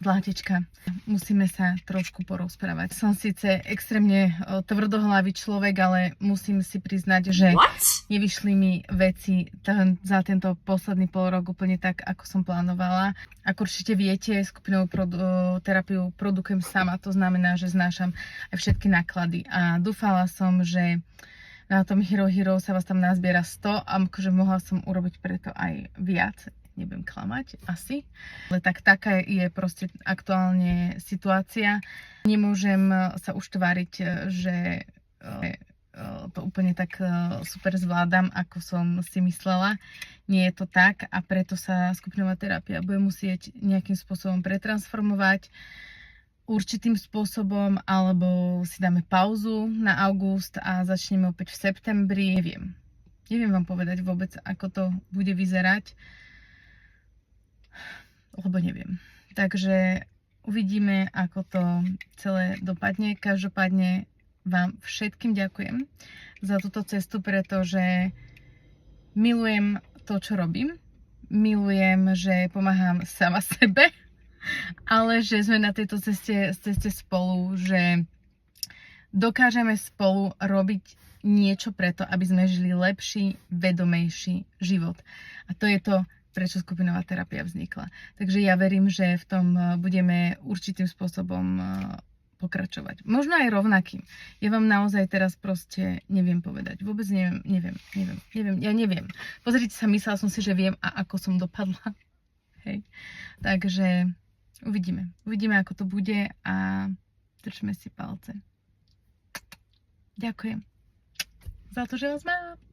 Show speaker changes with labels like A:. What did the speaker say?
A: Zlatečka, musíme sa trošku porozprávať. Som síce extrémne tvrdohlavý človek, ale musím si priznať, že nevyšli mi veci za tento posledný pol rok úplne tak, ako som plánovala. Ako určite viete, skupinovú terapiu produkujem sama, to znamená, že znášam aj všetky náklady. A dúfala som, že na tom Hero sa vás tam nazbiera 100 a akože mohla som urobiť preto aj viac. Nebudem klamať, asi. Ale taká je proste aktuálne situácia. Nemôžem sa už tváriť, že to úplne tak super zvládam, ako som si myslela. Nie je to tak a preto sa skupinová terapia bude musieť nejakým spôsobom pretransformovať určitým spôsobom, alebo si dáme pauzu na august a začneme opäť v septembri. Neviem vám povedať vôbec, ako to bude vyzerať, lebo neviem. Takže uvidíme, ako to celé dopadne. Každopádne vám všetkým ďakujem za túto cestu, pretože milujem to, čo robím. Milujem, že pomáham sama sebe, ale že sme na tejto ceste spolu, že dokážeme spolu robiť niečo preto, aby sme žili lepší, vedomejší život. A to je to, prečo skupinová terapia vznikla. Takže ja verím, že v tom budeme určitým spôsobom pokračovať. Možno aj rovnakým. Ja vám naozaj teraz proste neviem povedať. Vôbec neviem. Ja neviem. Pozrite sa, myslela som si, že viem a ako som dopadla. Hej. Takže uvidíme. Uvidíme, ako to bude a držme si palce. Ďakujem za to, že vás mám.